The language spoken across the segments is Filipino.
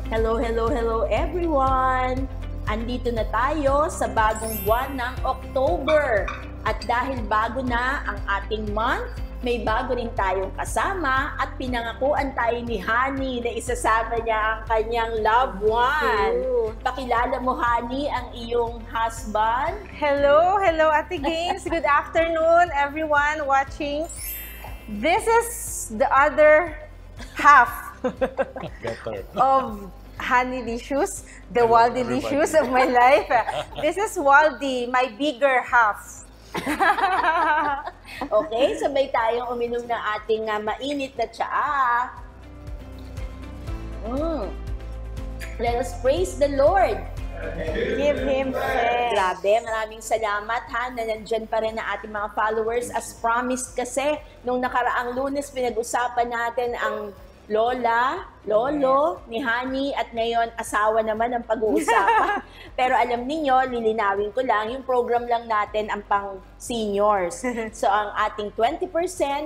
Hello, hello, hello everyone! Andito na tayo sa bagong buwan ng October. At dahil bago na ang ating month, may bago rin tayong kasama at pinangakuan tayo ni Honey na isasama niya ang kanyang loved one. Pakilala mo, Honey, ang iyong husband. Hello, hello Ate Gaines. Good afternoon everyone watching. This is the other half of Honeylicious, the Waldylicious of my life. This is Waldy, my bigger half. Okay, sabay tayong uminom ng ating mainit na tsaa. Let us praise the Lord. Give Him thanks. Grabe, maraming salamat ha, na nandyan pa rin na ating mga followers. As promised kasi, nung nakaraang Lunes, pinag-usapan natin ang lola, lolo ni Honey at ngayon asawa naman ang pag-uusapan. Pero alam ninyo, lilinawin ko lang, yung program lang natin ang pang seniors. So ang ating 20%,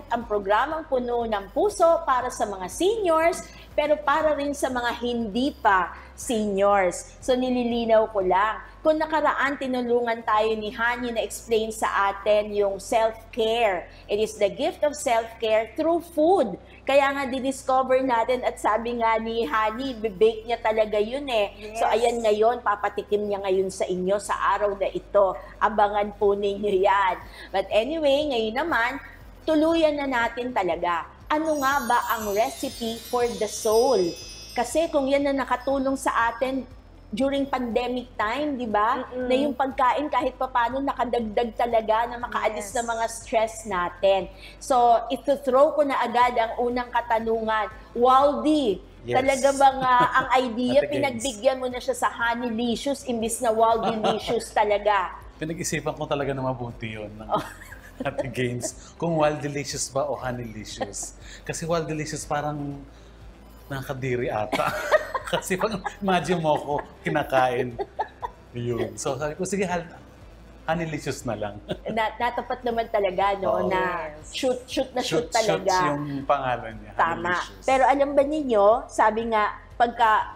ang programang puno ng puso para sa mga seniors, pero para rin sa mga hindi pa seniors. So nililinaw ko lang. Kung nakaraan, tinulungan tayo ni Honey na explain sa atin yung self-care. It is the gift of self-care through food. Kaya nga didiscover natin at sabi nga ni Honey, bibake niya talaga yun eh. Yes. So ayan ngayon, papatikim niya ngayon sa inyo sa araw na ito. Abangan po ninyo yan. But anyway, ngayon naman, tuluyan na natin talaga. Ano nga ba ang recipe for the soul? Kasi kung yan na nakatulong sa atin during pandemic time, di ba? Na yung pagkain kahit papaano nakadagdag talaga na makaalis na mga stress natin. So, ito-throw ko na agad ang unang katanungan. Waldy, talaga bang ang idea, pinagbigyan mo na siya sa Honeylicious imbis na Waldylicious talaga? Pinag-isipan ko talaga na mabuti yun. Ate Gaines, kung Waldylicious ba o Honeylicious. Kasi Waldylicious parang nakadiri ata. Kasi pag imagine mo ko, kinakain. Yun. So sabi ko, sige, Honeylicious na lang. Natapat naman talaga, no? Oh, na shoot talaga. Shoot yung pangalan niya. Tama. Honeylicious. Pero alam ba ninyo, sabi nga, pagka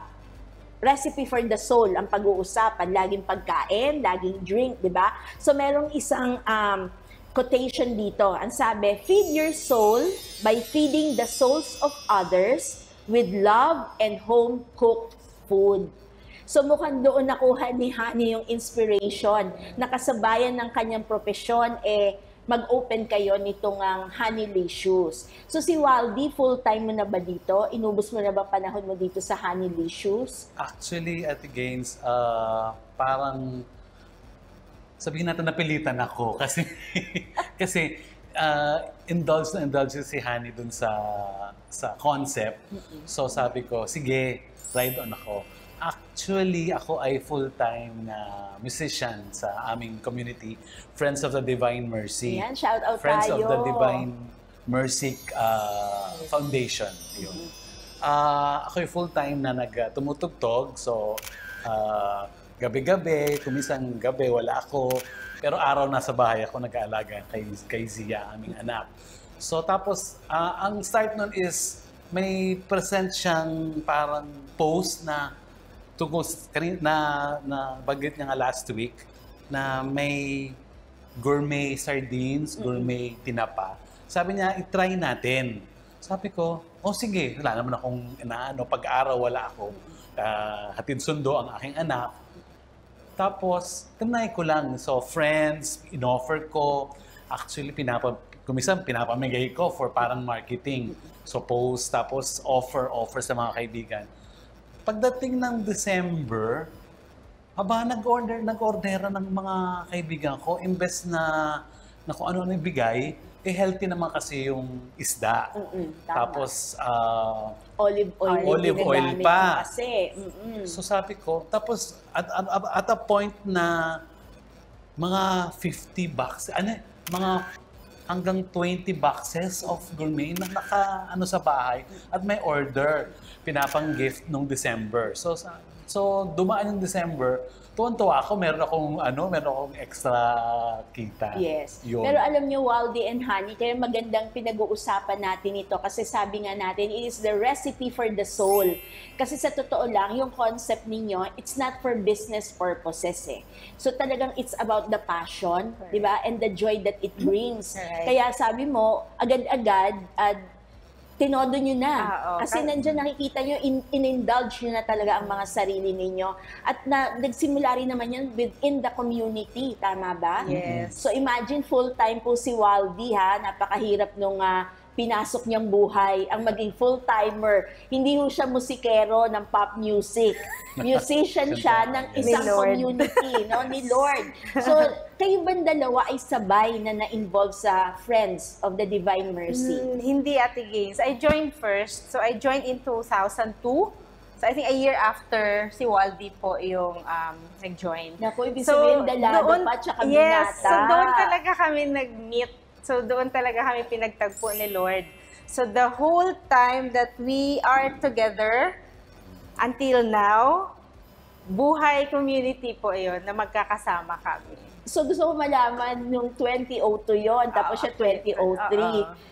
recipe for the soul ang pag-uusapan, laging pagkain, laging drink, di ba? So merong isang quotation dito. Ang sabi, feed your soul by feeding the souls of others with love and home-cooked food. So mukhang doon nakuha ni Honey yung inspiration. Nakasabayan ng kanyang profesyon, mag-open kayo nitong ang Honeylicious. So si Waldy, full-time mo na ba dito? Inubos mo na ba panahon mo dito sa Honeylicious? Actually, Ate Gaines, parang sabihin natin napilitan ako kasi indulge si Honey dun sa concept. So sabi ko, sige, ride on ako. Actually, ako ay full-time na musician sa aming community, Friends of the Divine Mercy. Yan, shout out Friends tayo. of the Divine Mercy Foundation. Yun. Ako ay full-time na tumutugtog. So, gabi-gabi, kumisang gabi, wala ako. Pero araw nasa bahay ako nag-aalaga kay Zia, aming anak. So tapos, ang start nun is may present siyang parang post na tungkol na bagit niya nga last week na may gourmet sardines, gourmet tinapa. Sabi niya, i-try natin. Sabi ko, sige, wala naman akong pag-araw wala ako. Hatid sundo ang aking anak. Tapos, tinry ko lang. So, friends, in-offer ko. Actually, kumisan pinapamigay ko for parang marketing. So, post, tapos offer sa mga kaibigan. Pagdating ng December, nag-order ng mga kaibigan ko. Imbes na kung ano ibigay, healthy naman kasi yung isda. Tapos, olive oil pa. Kasi. So sabi ko, tapos at a point na mga 50 boxes, mga hanggang 20 boxes of gourmet na sa bahay at may order, pinapang gift nung December. So So, dumaan yung December, tuwan-tuwa ako, meron akong extra kita. Yes. Yun. Pero alam niyo, Waldy and Honey, kaya magandang pinag-uusapan natin ito kasi sabi nga natin, it is the recipe for the soul. Kasi sa totoo lang, yung concept ninyo, it's not for business purposes eh. So talagang it's about the passion, di ba? And the joy that it brings. Right. Kaya sabi mo, agad-agad, tinodo nyo na. Oo. Kasi nandiyan nakikita nyo, in-indulge nyo na talaga ang mga sarili ninyo. At nagsimula rin naman yan within the community. Tama ba? Yes. So imagine full-time po si Waldy ha. Napakahirap nung pinasok niyang buhay. Ang maging full-timer. Hindi ho siya musikero ng pop music. Musician siya ng isang Ni Lord. community, no? Ni Lord. So, kayo ba dalawa ay sabay na na-involve sa Friends of the Divine Mercy? Hindi, Ate Gaines. I joined first. So, I joined in 2002. So, I think a year after si Waldy po yung nag-join. Naku, ibig sabihin dalado pa, tsaka yes, binata. so doon talaga kami nag-meet. So, doon talaga kami pinagtagpo ni Lord. So, the whole time that we are together, until now, buhay community po yun na magkakasama kami. So gusto ko malaman nung 2002 yon, tapos siya 2003.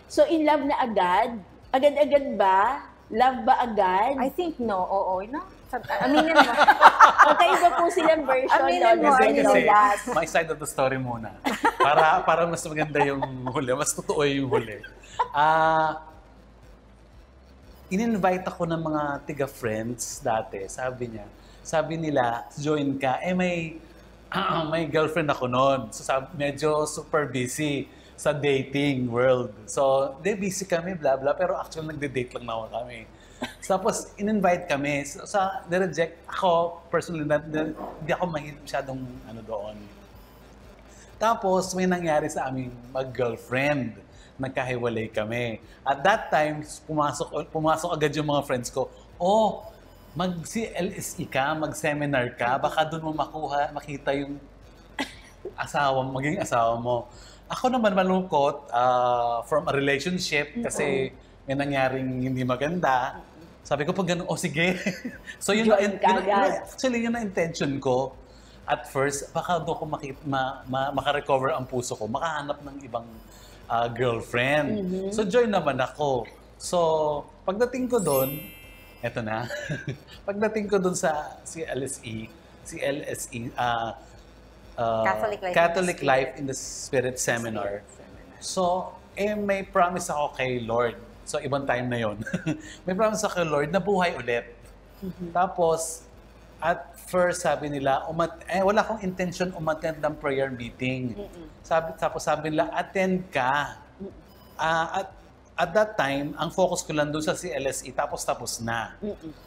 So in love na agad? Agad-agad ba? Love ba agad? I think no, oo. No? Aminin mo. Okay ba po silang version? Aminin mo, Lola Kasi, and Lolas? my side of the story muna. Para mas maganda yung huli, mas totoo yung huli. In-invite ako ng mga tiga-friends dati, sabi nila, join ka, may girlfriend ako noon. So medyo super busy sa dating world. So, busy kami, blah blah, pero actually nagde-date lang naman kami. Tapos, in-invite kami. So, nireject ako, personally, hindi ako masyadong doon. Tapos, may nangyari sa aming mag-girlfriend. Nagkahiwalay kami. At that time, pumasok agad yung mga friends ko, mag-CLSE ka, mag-seminar ka, baka doon mo makita yung maging asawa mo. Ako naman malungkot from a relationship kasi may nangyaring hindi maganda. Sabi ko pag ganun, sige. So yun actually yun na intention ko. At first, baka doon ko makarecover ang puso ko, makahanap ng ibang girlfriend. So join naman ako. So pagdating ko doon, eto na. Pagdating ko doon sa CLSE, Catholic Life in the Spirit Seminar. So, may promise ako kay Lord. So, ibang time na yon. May promise ako kay Lord na buhay ulit. Tapos, at first, sabi nila, wala akong intention umattend ng prayer meeting. Tapos sabi nila, attend ka. At that time, ang focus ko lang doon sa CLSE, tapos na.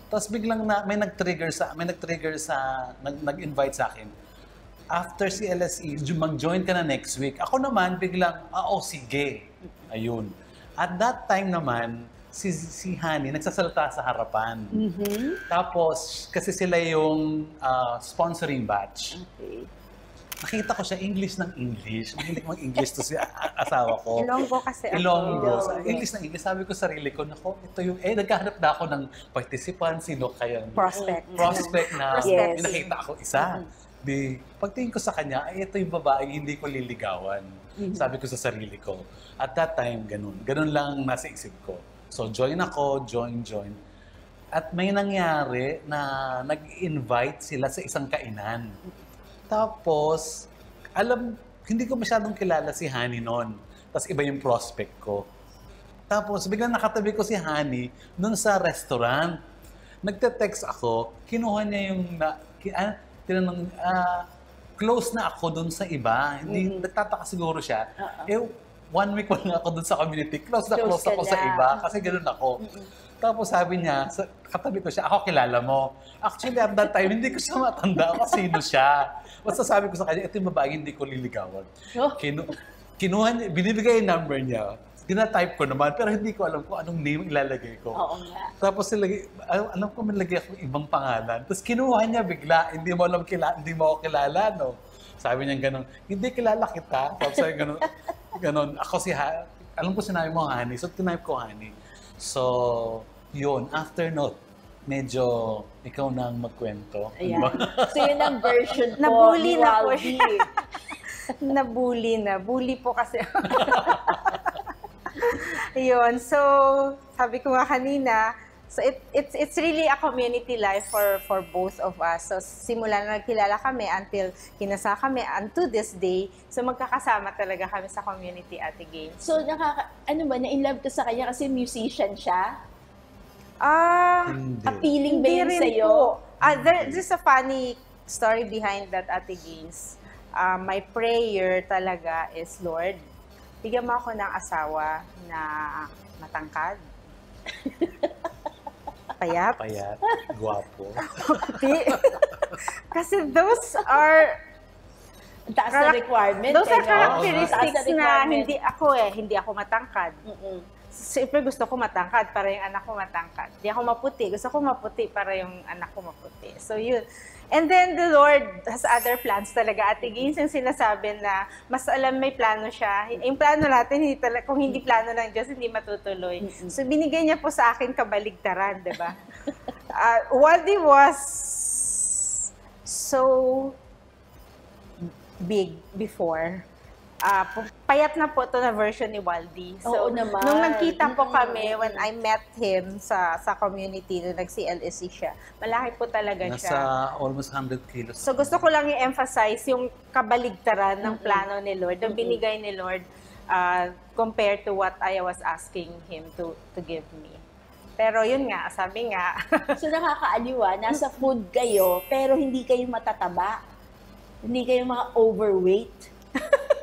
Tapos biglang may nag-invite sa akin. After CLSE, mag-join ka na next week. Ako naman, biglang, sige. Ayun. At that time naman, si Honey nagsasalita sa harapan. Tapos, kasi sila yung sponsoring batch. Okay. Nakita ko siya English ng English. Mahilig mag-English to si asawa ko. Ilonggo kasi ako. Ilonggo. English ng English. Sabi ko sarili ko, ito yung, nagkahanap na ako ng participant. Sino kaya? Prospect na Yes. may nakita ako isa. Pagtingin ko sa kanya, ito yung babae, hindi ko liligawan. Sabi ko sa sarili ko. At that time, ganun. Ganun lang nasa isip ko. So, join ako, join. At may nangyari na nag-invite sila sa isang kainan. Tapos, hindi ko masyadong kilala si Honey noon. Tapos iba yung prospect ko. Tapos, biglang nakatabi ko si Honey noon sa restaurant. Nagte-text ako, kinuha niya yung, tinanong, close na ako doon sa iba. Hindi, nagtataka siguro siya. 1 week pa lang ako doon sa community. Close ako sa iba. Kasi ganoon ako. Tapos sabi niya, katabi ko siya, ako kilala mo. Actually, at that time, hindi ko siya matanda kung sino siya. Basta sabi ko sa kanya, ito yung babae, hindi ko liligawan. Kinuha niya, binibigay yung number niya. Tina-type ko naman, pero hindi ko alam kung anong name ilalagay ko. Oo nga. Tapos alam ko manlagay ako ibang pangalan. Tapos kinuha niya bigla, hindi mo ako kilala, no? Sabi niya gano'n, hindi kilala kita. Tapos sabi gano'n, ako alam ko sinabi mo Honey, so tinype ko Honey. So, yun, after note, medyo ikaw nang magkwento. Ayan. So yun ang version po Nabully ni na po Waldy. siya. Nabully na. Bully po kasi. Yun. So, sabi ko nga kanina, so it's really a community life for both of us. So, simula na nagkilala kami until kinasal kami unto this day. So, magkakasama talaga kami sa community, Ate Gaines. So ano ba, na-inlove ka sa kanya kasi musician siya? Hindi. Appealing ba Hindi yun rin sa'yo? po. There's a funny story behind that, Ate Gaines. My prayer talaga is, Lord, bigyan mo ako ng asawa na matangkad, payat, Payat, gwapo. puti. Kasi those are Ang taas na requirement. those are no? characteristics Taas na na requirement. hindi ako matangkad. Mm-mm. Siyempre gusto ko matangkad para yung anak ko matangkad. Hindi ako maputi. Gusto ko maputi para yung anak ko maputi. So yun. And then the Lord has other plans talaga. Ate Gaines, yung sinasabi na mas alam may plano siya. Yung plano natin, kung hindi plano ng Diyos, hindi matutuloy. So binigay niya po sa akin kabaligtaran, di ba? Waldy was so big before. Payat na po to na version ni Waldy. So, Oo naman. nung nagkita po kami, when I met him sa community, nung nag-CLSC siya, malaki po talaga Nasa siya. almost 100 kilos. So, gusto ko lang i-emphasize yung kabaligtaran ng plano ni Lord, ng binigay ni Lord, compared to what I was asking Him to give me. Pero yun nga, sabi nga, So nakakaaliw nasa food kayo, pero hindi kayo matataba. Hindi kayo mga overweight.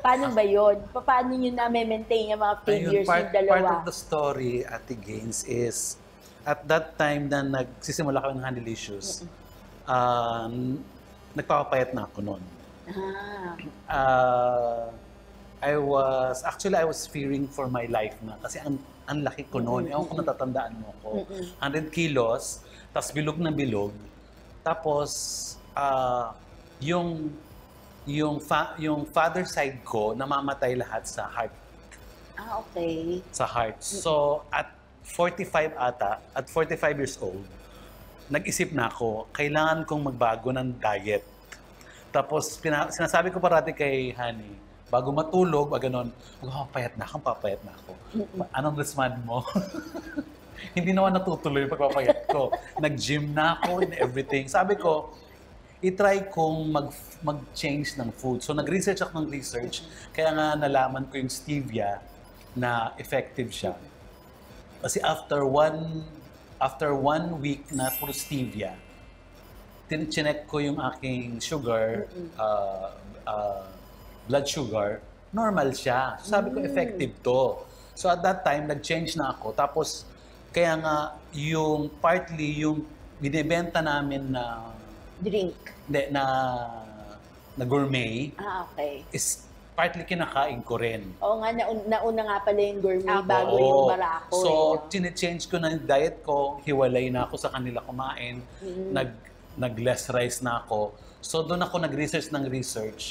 Paano ba yun? Paano nyo na-maintain yung mga figures yung dalawa? Part of the story, Ate Gaines, is at that time na nagsisimula kami ng Handylicious, nagpapapayat na ako noon. I was fearing for my life na kasi ang laki ko noon. Ewan ko natatandaan mo ko. 100 kilos, tapos bilog na bilog. Tapos, yung father side ko, namamatay lahat sa heart. Okay. Sa heart. So, at 45 ata, at 45 years old, nag-isip na ako, kailangan kong magbago ng diet. Tapos, sinasabi ko parati kay Honey, bago matulog, gano'n, papayat na ako. Anong respond mo? Hindi naman natutuloy yung pagpapayat ko. Nag-gym na ako and everything. Sabi ko, i-try kong mag-change ng food. So, nag-research ako ng research. Kaya nga nalaman ko yung stevia na effective siya. Kasi after one week na puro stevia, chinek ko yung aking sugar, blood sugar, normal siya. So, sabi ko, effective to. So, at that time, nag-change na ako. Tapos, kaya nga, yung partly, yung binibenta namin na Drink. Hindi, na gourmet Okay. is partly kinakain ko rin. Oo nga, nauna nga pala yung gourmet bago Oo. yung barako. So, change ko na yung diet ko, hiwalay na ako sa kanila kumain, nag-less rice na ako. So, doon ako nag-research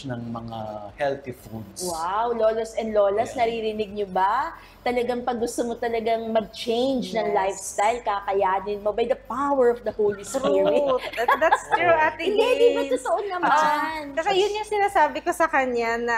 ng mga healthy foods. Wow, lolos and lolas, naririnig nyo ba? Talagang pag gusto mo talagang mag-change ng lifestyle, kakayanin mo by the power of the Holy Spirit. true. That's true, Ate Hindi, di ba Gaines. totoo naman? Kasi yun yung sinasabi ko sa kanya na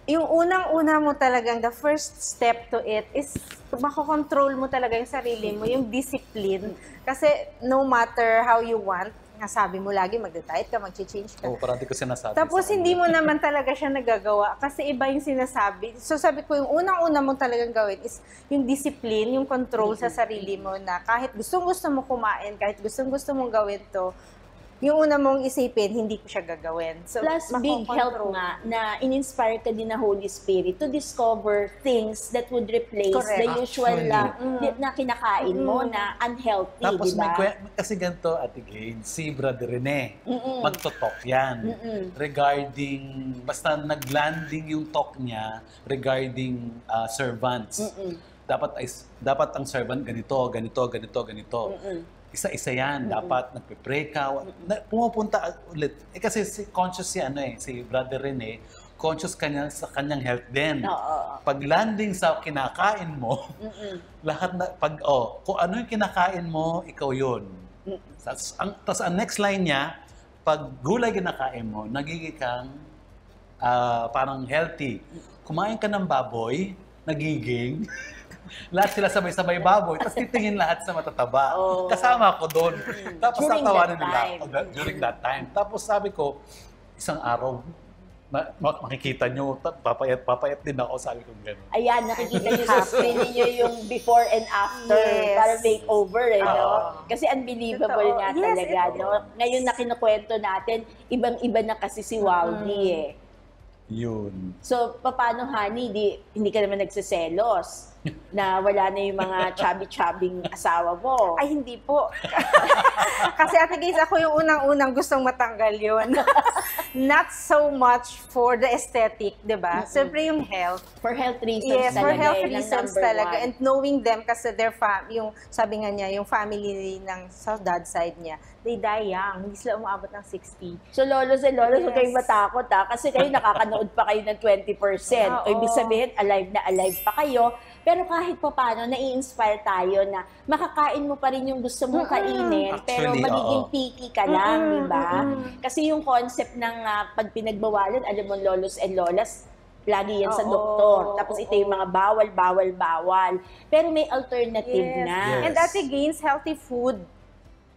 yung unang-una mo talagang, the first step to it is makokontrol mo talaga yung sarili mo, yung discipline. Kasi no matter how you want, nga sabi mo lagi, magda-diet ka, mag-change ka. Oo, parati ko sinasabi. Tapos sa hindi kanila. mo naman talaga siya nagagawa kasi iba yung sinasabi. So sabi ko, yung unang-una mong talagang gawin is yung discipline, yung control sa sarili mo na kahit gustong-gusto mo kumain, kahit gustong-gusto mong gawin to, yung una mong isipin, hindi ko siya gagawin. So, Plus, big help makokontrol. nga na in-inspire ka din ng Holy Spirit to discover things that would replace Correct. the usual Actually. na kinakain mo na unhealthy, Tapos di ba? kasi ganito, Ate Gaines, si Brother Rene, magto-talk yan. Regarding, basta nag-landing yung talk niya regarding servants. Dapat ang servant ganito. Isa-isa yan. Dapat nagpe-pray ka. Pumupunta ulit. Kasi conscious si si Brother Rene, conscious kanya sa kanyang health din. Oo. Pag landing sa kinakain mo, lahat na, kung ano yung kinakain mo, ikaw yun. Tapos ang next line niya, pag gulay kinakain mo, nagiging kang parang healthy. Kumain ka ng baboy, nagiging, lahat sila sabay-sabay baboy, tapos titingin lahat sa matataba. Oh. Kasama ko doon. Tapos During tatawanan that nila time. during that time. Tapos sabi ko, isang araw, makikita nyo, papayat din ako, sabi ko gano'n. Ayan, nakikita niyo sa screen niyo yung before and after. Yes. Para makeover, no? Oo. Kasi unbelievable Totoo. nga Yes, talaga, ito. no? Ngayon na kinukwento natin, ibang-iba na kasi si Wowdy, eh. Yun. So, paano, honey, hindi ka naman nagsiselos na wala na yung mga chubby-chubbing asawa mo? Ay, hindi po. Kasi Ate Gaze, ako yung unang-unang gustong matanggal yun. Not so much for the aesthetic, di ba? Siyempre yung health. For health reasons Yes, talaga. for health yun ang reasons number talaga. one. And knowing them kasi yung sabi nga niya, yung family ng sa dad side niya, they die young. Hindi sila umabot ng 60. So, lolos and lolos, huwag Yes. kayong matakot, ha? Kasi kayo nakakanood pa kayo ng 20%. O, Oo. ibig sabihin, alive na alive pa kayo. Pero kahit pa paano, nai-inspire tayo na makakain mo pa rin yung gusto mong kainin, pero Actually, magiging oo. picky ka lang, di ba? Kasi yung concept ng pag pinagbawalan, alam mo, lolos and lolas, lagi yan sa Oo, doktor. Tapos ito yung oo. mga bawal. Pero may alternative Yes. na. Yes. And Ate Gaze, healthy food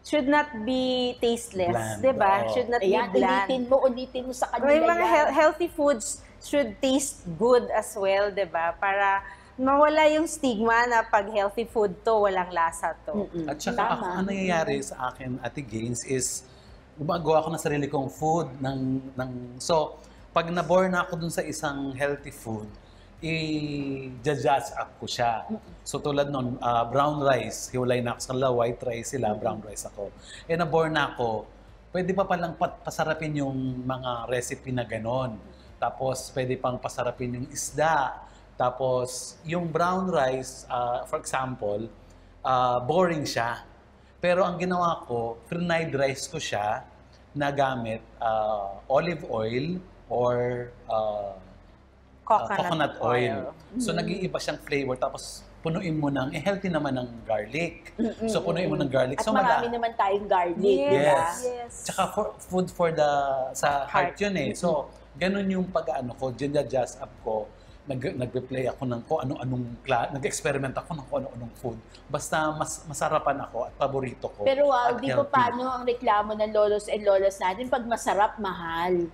should not be tasteless, Bland, di ba? oo. Should not Ayan, be bland. ulitin mo sa kanila May mga yan. healthy foods should taste good as well, di ba? Para mawala yung stigma na pag healthy food to, walang lasa to. At saka ako, ang nangyayari sa akin, Ate Gaines, is gumagawa ako ng sarili kong food. So, pag naborn na ako dun sa isang healthy food, i-judge up ko siya. So tulad nun, brown rice, hiwalay na ako sa kanila, white rice sila, brown rice ako. Naborn na ako, pwede pa palang pasarapin yung mga recipe na ganon. Tapos pwede pang pasarapin yung isda. Tapos yung brown rice, for example, boring siya. Pero ang ginawa ko, fried rice ko siya na gamit olive oil or coconut oil. So nag-iiba siyang flavor. Tapos punuin mo ng, healthy naman ng garlic. So punuin mo ng garlic. At So marami naman tayong garlic, di ba? Yes. Tsaka food for sa heart yun eh. So ganun yung pag-ano ko, adjust up ko. Nagpe-play ako ng kung ano-anong nag-experiment ako ng kung ano-anong food. Basta masarapan ako at paborito ko. Pero at di ba healthy. paano ang reklamo ng lolos and lolas natin pag masarap, mahal?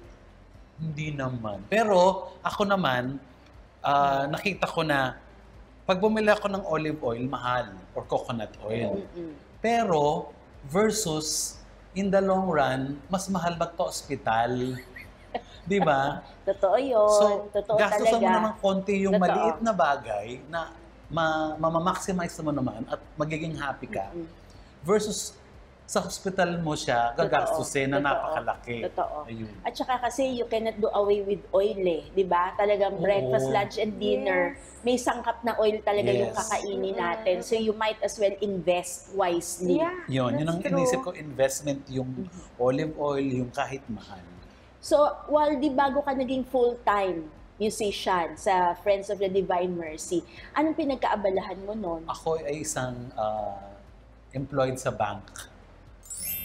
Hindi naman. Pero ako naman, nakita ko na pag bumili ako ng olive oil, mahal. Or coconut oil. Pero versus in the long run, mas mahal magpa-ospital. Di ba? Totoo yun. So, Totoo gastusan mo talaga. naman konti yung Totoo. maliit na bagay na ma-maximize mo naman at magiging happy ka. Versus sa hospital mo siya, gagastusin na Totoo. napakalaki. Totoo. Ayun. At saka kasi you cannot do away with oil eh. Di ba? Talagang breakfast, Oo. lunch, and dinner. May sangkap na oil talaga yung Yes. kakainin natin. So you might as well invest wisely. Yun ang that's inisip true. ko, investment yung olive oil, yung kahit mahal. So, Waldy, bago ka naging full-time musician sa Friends of the Divine Mercy, anong pinagkaabalahan mo noon? Ako ay isang employed sa bank.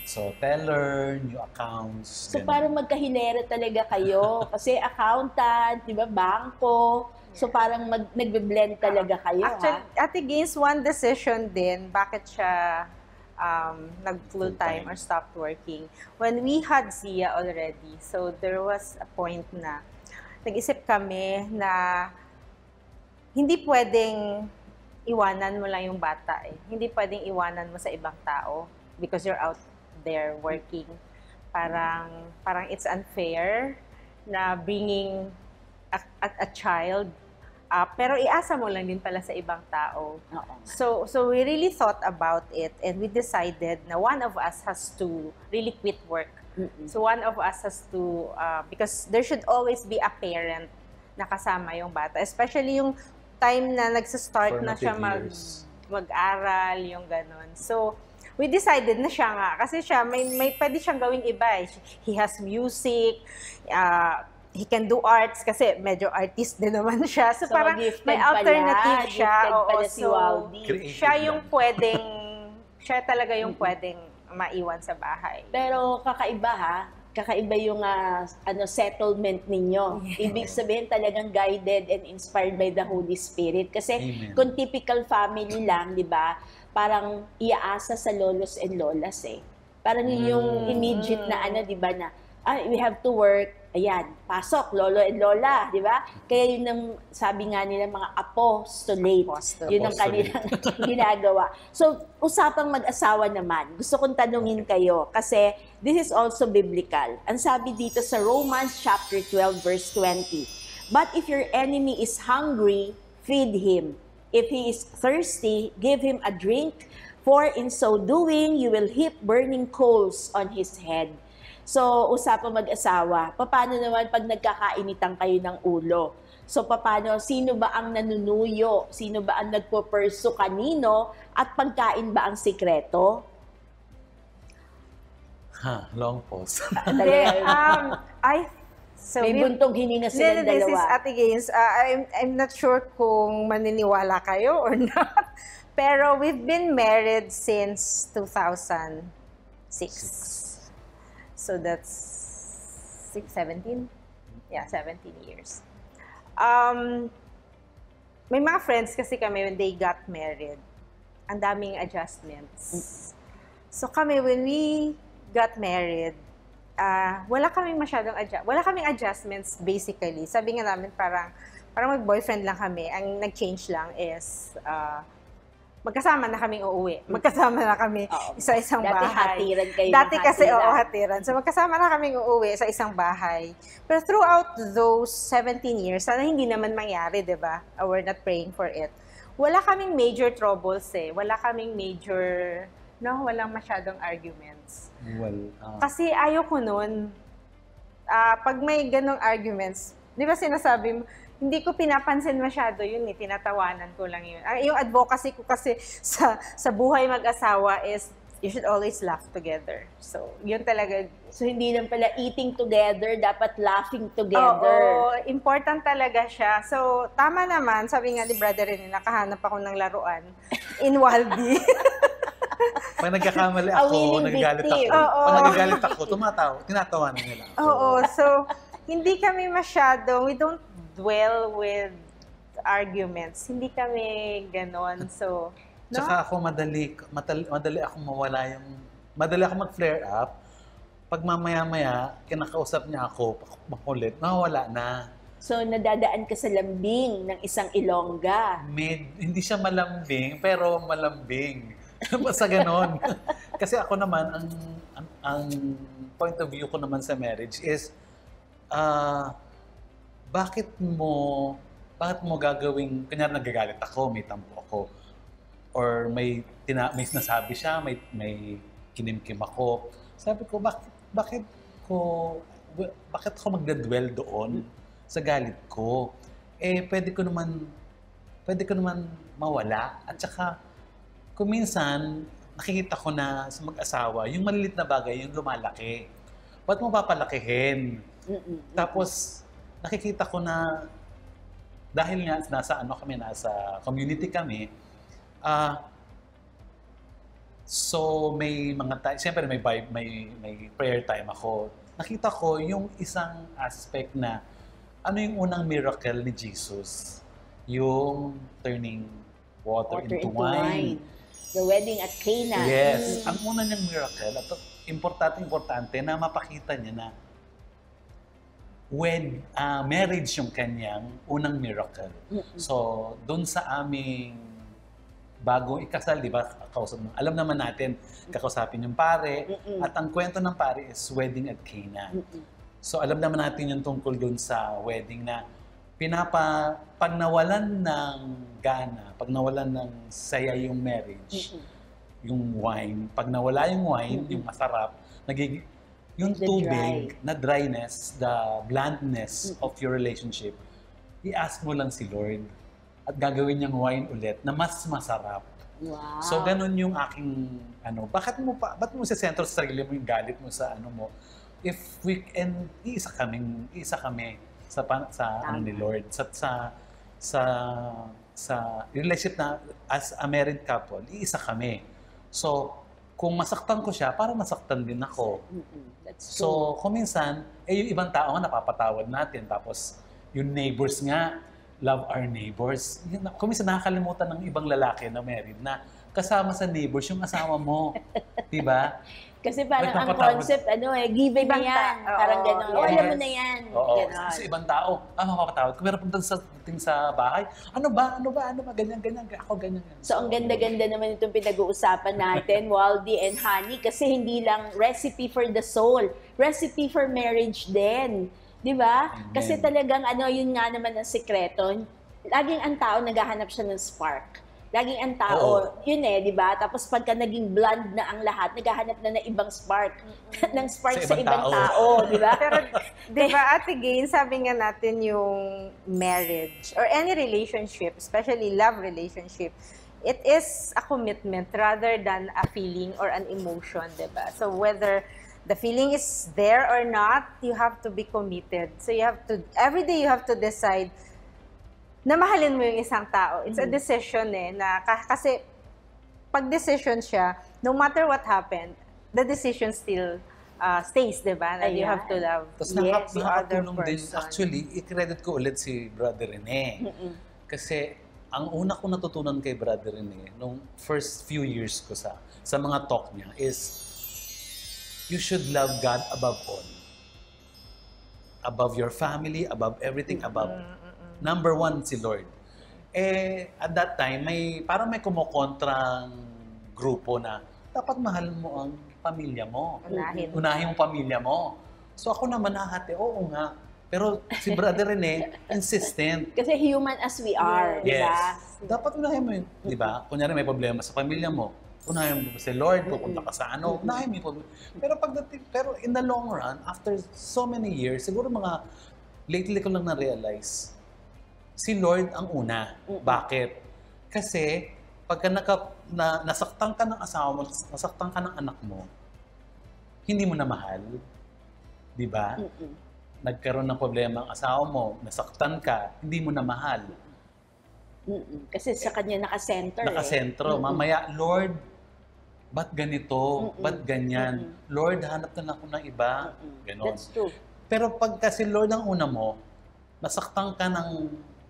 So, teller, new accounts. So, ganun. parang magkahilera talaga kayo. Kasi accountant, di ba, bangko. So, parang nagbe-blend talaga kayo, Actually, Ate Gaines, one decision din, bakit siya nag-full-time Full-time. or stopped working. When we had Zia already, so there was a point na nag-isip kami na hindi pwedeng iwanan mo lang yung bata eh. Hindi pwedeng iwanan mo sa ibang tao because you're out there working. Parang it's unfair na bringing a child up, pero iasa mo lang din pala sa ibang tao. Oo. So we really thought about it and we decided na one of us has to really quit work. So one of us has to, because there should always be a parent na kasama yung bata. Especially yung time na nagsa-start na siya Formative years. mag-aral, yung ganon. So we decided na siya nga. Kasi siya, may pwede siyang gawing iba. He has music, he can do arts kasi medyo artist din naman siya. So, So, parang gifted may alternative pala. siya. Gifted Oo, pala si so, Waldy. Creative siya yung yan. pwedeng, siya talaga yung pwedeng maiwan sa bahay. Pero kakaiba ha, kakaiba yung settlement ninyo. Ibig sabihin talagang guided and inspired by the Holy Spirit. Kasi Amen. kung typical family lang, di ba, parang iaasa sa lolos and lolas eh. Parang yun yung immediate na di ba na, we have to work, ayan, pasok, lolo and lola, di ba? Kaya yun ang sabi nga nila mga apostolate. Yun ang kanilang ginagawa. So, usapang mag-asawa naman. Gusto kong tanungin kayo kasi this is also biblical. Ang sabi dito sa Romans chapter 12 verse 20, "But if your enemy is hungry, feed him. If he is thirsty, give him a drink, for in so doing, you will heap burning coals on his head." So, usapang mag-asawa, paano naman pag nagkakainitan kayo ng ulo? So, paano, sino ba ang nanunuyo? Sino ba ang nagpo-pursue kanino? At pagkain ba ang sikreto? Long pause. So May buntong hininga silang this is dalawa. Ate Gaines. I'm not sure kung maniniwala kayo or not. Pero we've been married since 2006. So that's 17? Yeah, 17 years. May mga friends kasi kami when they got married, ang daming adjustments. So kami, when we got married, wala kaming adjustments basically. Sabi nga namin parang mag-boyfriend lang kami. Ang nag-change lang is magkasama na kaming uuwi. Magkasama na kami sa isang Dati bahay. hatiran kayo. Dati ng kasi, hatiran. hatiran. So, magkasama na kaming uuwi sa isang bahay. Pero throughout those 17 years, sana hindi naman mangyari, di ba? We're not praying for it. Wala kaming major troubles eh. Wala kaming major, walang masyadong arguments. Well, Kasi ayoko nun. Pag may ganong arguments, di ba sinasabi mo, hindi ko pinapansin masyado yun eh, tinatawanan ko lang yun. Yung advocacy ko kasi sa buhay mag-asawa is, you should always laugh together. So, yun talaga. So, hindi lang pala eating together, dapat laughing together. Oo, important talaga siya. So, tama naman, sabi nga ni brother rin, nakahanap ako ng laruan in Waldy. pag nagkakamali A ako, willing nagagalit victim. ako. Oo. Pag nagagalit ako, tinatawanan nila ako. Oo, so, hindi kami we don't dwell with arguments. Hindi kami ganon. So, no? Tsaka ako madali akong madali akong mag-flare up. Pag mamaya-maya, kinakausap niya ako, makulit, nawala na. So, nadadaan ka sa lambing ng isang Ilongga. Hindi siya malambing, pero malambing. Basta ganon. Kasi ako naman, ang point of view ko naman sa marriage is, bakit mo gagawing, kanyari nagagalit ako, may tampo ako, or may sinasabi siya, may kinimkim ako. Sabi ko, bakit ako magdadwell doon sa galit ko? Pwede ko naman mawala. At saka, kung minsan, nakikita ko na sa mag-asawa, yung malilit na bagay, yung lumalaki. Ba't mo papalakihin? Tapos, nakikita ko na dahil nga nasa community kami, so may mga siyempre may prayer time ako. Nakita ko yung isang aspect na ano yung unang miracle ni Jesus, yung turning water into wine. The wedding at Cana. Yes, ang una niyang miracle at importante na mapakita niya na when marriage yung kanyang unang miracle. So, doon sa aming bagong ikasal, di ba, alam naman natin, kakausapin yung pare, at ang kwento ng pare is wedding at Cana. So, alam naman natin yung tungkol doon sa wedding na pag nawalan ng gana, pag nawalan ng saya yung marriage, yung wine, pag nawala yung wine, yung masarap, yung tubig, na dryness, the blandness of your relationship, i-ask mo lang si Lord at gagawin niyang wine ulit na mas masarap. Wow. So, ganun yung aking, ba't mo sa sentro sa sarili mo yung galit mo sa mo? if we and isa kami sa ano ni Lord sa relationship na as a married couple, iisa kami. So, kung masaktan ko siya, parang masaktan din ako. That's true. So, kung minsan, yung ibang tao nga napapatawad natin. Tapos, yung neighbors nga, love our neighbors. Kung minsan nakakalimutan ng ibang lalaki na married na kasama sa neighbors yung asawa mo. Diba? Kasi parang ang Nagpapatawad. concept, given na Ibang yan. oo, Parang gano'n. yes. Alam mo na yan. Oo. Ganon. Kasi ibang tao, mapapatawad ko. Pero pagdating sa bahay, ano ba, ganyan, ako ganyan. So, ang ganda-ganda naman itong pinag-uusapan natin, Waldy and Honey, kasi hindi lang recipe for the soul, recipe for marriage din. Di ba? Amen. Kasi talagang, yun nga naman ang sikreto. Laging ang tao naghahanap siya ng spark. Laging ang tao, yun di ba? Tapos pagka naging bland na ang lahat, naghahanap na ng ibang spark. ng spark sa ibang tao, di ba? Pero, di ba, Ate Gain, sabi nga natin yung marriage or any relationship, especially love relationship, it is a commitment rather than a feeling or an emotion, di ba? So whether the feeling is there or not, you have to be committed. So you have to, every day you have to decide na mahalin mo yung isang tao. It's a decision kasi pag decision siya, no matter what happened, the decision still stays, di ba? That you have to love Tapos the other nakakatulong din, person. actually, i-credit ko ulit si Brother Rene. Kasi ang una ko natutunan kay Brother Rene, nung first few years ko sa mga talk niya is, you should love God above all. Above your family, above everything, above. Number one, si Lord. At that time, parang may kumukontrang grupo na dapat mahal mo ang pamilya mo. Unahin yung pamilya mo. So ako naman nahati, oo nga. Pero si Brother Rene, insistent. Kasi human as we are, di ba? Dapat unahin mo yun. Di ba? Kunyari may problema sa pamilya mo, unahin mo si Lord, pupunta ka sa unahin mo yung problema. Pero in the long run, after so many years, siguro lately ko lang na-realize, si Lord ang una. Bakit? Kasi pagka nasaktan ka ng asawa mo, nasaktan ka ng anak mo, hindi mo na mahal. Di ba? Nagkaroon ng problema ang asawa mo, nasaktan ka, hindi mo na mahal. Kasi sa kanya nakasentro. Nakasentro. Mamaya, Lord, ba't ganito? Ba't ganyan? Lord, hanap na ako ng iba. Ganon. That's true. Pero pagka si Lord ang una mo, nasaktan ka ng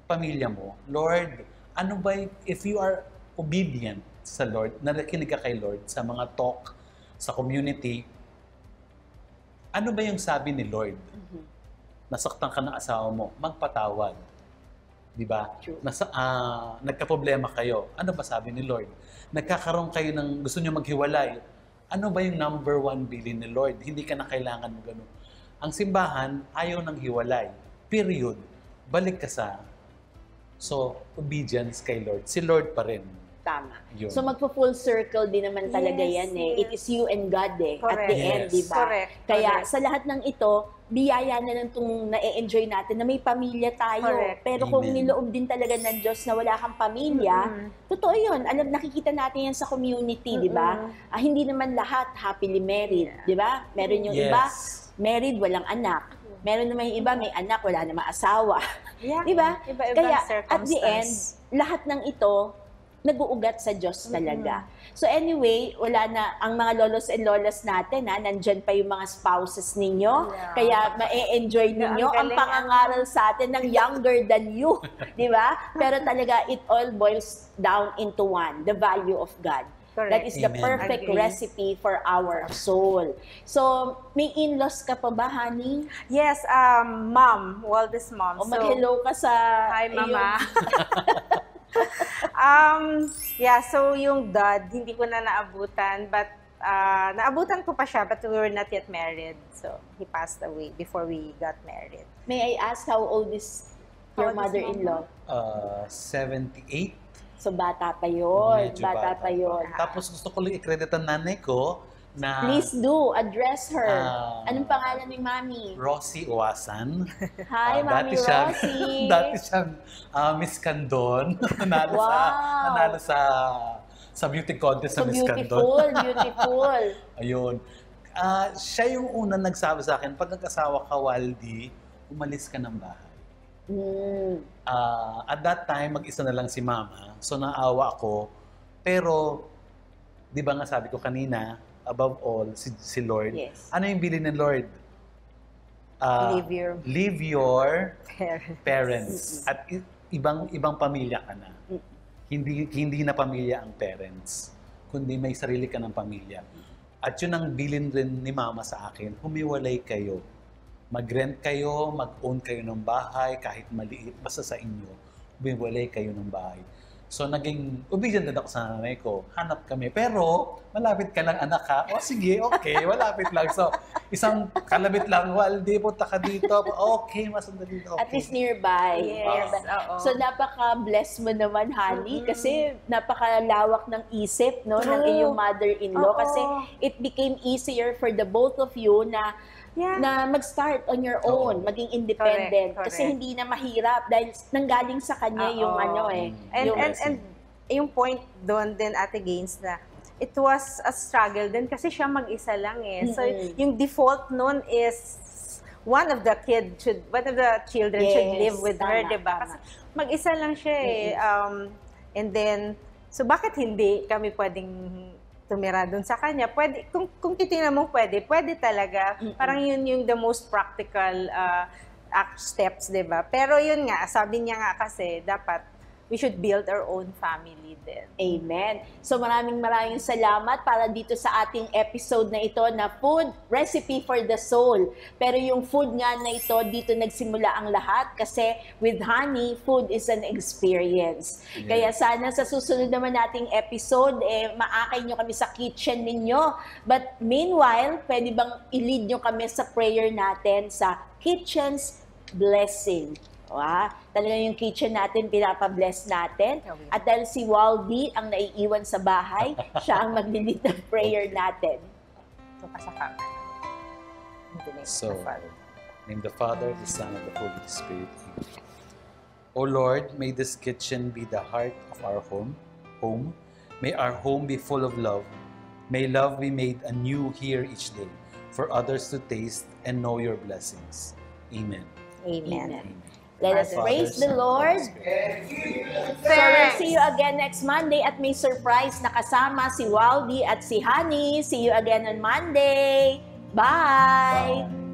pamilya mo, Lord, ano ba, if you are obedient sa Lord, nakikinig ka kay Lord sa mga talk, sa community, ano ba yung sabi ni Lord? Nasaktan ka ng asawa mo, magpatawad. Di ba? Nagka-problema kayo, ano ba sabi ni Lord? Nagkakaroon kayo ng gusto nyo maghiwalay, ano ba yung number one bilin ni Lord? Hindi ka na kailangan mo gano'n. Ang simbahan, ayaw ng hiwalay. Period. Balik ka sa obedience kay Lord. Si Lord pa rin. Tama. Yun. So magpo-full circle din naman talaga yan It is you and God at the end, di ba? Correct. Kaya sa lahat ng ito, biyaya na lang itong na-enjoy natin na may pamilya tayo. Correct. Pero kung Amen. niloob din talaga ng Diyos na wala kang pamilya, totoo yun. Nakikita natin yan sa community, di ba? Hindi naman lahat happily married, di ba? Meron yung iba, married, walang anak. Meron naman yung iba, may anak, wala namang asawa. Yeah. Di ba? Iba-ibang Kaya at the end, circumstance. lahat ng ito, nag-uugat sa Diyos talaga. So anyway, wala na ang mga lolos and lolas natin, nandyan pa yung mga spouses ninyo. Yeah. Kaya ma-enjoy ninyo Ang ang galing, pangangaral sa atin ng younger than you. Di ba? Pero talaga, it all boils down into one, the value of God. Correct. That is the Amen. perfect Agree. recipe for our soul. So, may in-laws ka pa ba, honey? Yes, mom, Waldy's mom. O mag-hello ka sa... Hi, Mama. iyong- So yung dad, hindi ko na naabutan, but naabutan ko pa siya, but we were not yet married. So he passed away before we got married. May I ask how old is your How old is mother-in-law? 78. So bata pa yun. Medyo Bata pa yun. Tapos gusto ko lang i-credit ang nanay ko na Please do, address her. Anong Ah. pangalan ni Mami? Rosie Uwasan. Hi, Mami Rosie. Dati siyang Miss Candon. nanalo sa beauty contest So sa Miss Candon. beautiful. Ayun. siya yung unang nagsabi sa akin, pag nag-asawa ka, Waldy, umalis ka ng bahay. At that time, mag-isa na lang si Mama. So, naawa ako. Pero, di ba nga sabi ko kanina, above all, si Lord. Yes. Ano yung bilin ng Lord? Leave your parents. At ibang pamilya ka na. Hindi na pamilya ang parents, kundi may sarili ka ng pamilya. At yun ang bilin rin ni Mama sa akin, humiwalay kayo. Mag-rent kayo, mag-own kayo ng bahay, kahit maliit, basta sa inyo, humiwalay kayo ng bahay. So, naging obedient din ako sa nanay ko. Hanap kami. Pero, malapit ka lang, anak, ha? O, sige, okay, malapit lang. So, isang kalabit lang, Waldy, punta ka dito. Okay, masandali dito. Okay. At least nearby. Yes, oo. So, napaka-bless mo naman, honey, kasi napakalawak ng isip, no, ng iyong mother-in-law. Oo. Kasi it became easier for the both of you na mag-start on your own, maging independent. Correct. Kasi hindi na mahirap dahil nanggaling sa kanya yung ano eh. And yung point doon din, Ate Gaines, na it was a struggle din kasi siya mag-isa lang eh. So yung default noon is one of the children should live with her, di ba? Kasi mag-isa lang siya eh. And then, so bakit hindi kami pwedeng tumira doon sa kanya? Pwede, kung titingnan mo pwede talaga. Parang yun yung the most practical steps, di ba? Pero yun nga, sabi niya nga kasi, dapat we should build our own family din. Amen. So maraming salamat para dito sa ating episode na ito na Food Recipe for the Soul. Pero yung food nga na ito, dito nagsimula ang lahat kasi with honey, food is an experience. Yeah. Kaya sana sa susunod naman nating episode, maakay nyo kami sa kitchen ninyo. But meanwhile, pwede bang i-lead nyo kami sa prayer natin sa Kitchen's Blessing? Talaga yung kitchen natin, pinapabless natin. At dahil si Waldy ang naiiwan sa bahay, siya ang maglilid ng prayer natin. So, name the Father, the Son, and the Holy Spirit. Amen. O Lord, may this kitchen be the heart of our home. May our home be full of love. May love be made anew here each day for others to taste and know your blessings. Amen. Amen. Let us praise the Lord. So we'll see you again next Monday at may surprise na kasama si Waldy at si Honey. See you again on Monday. Bye!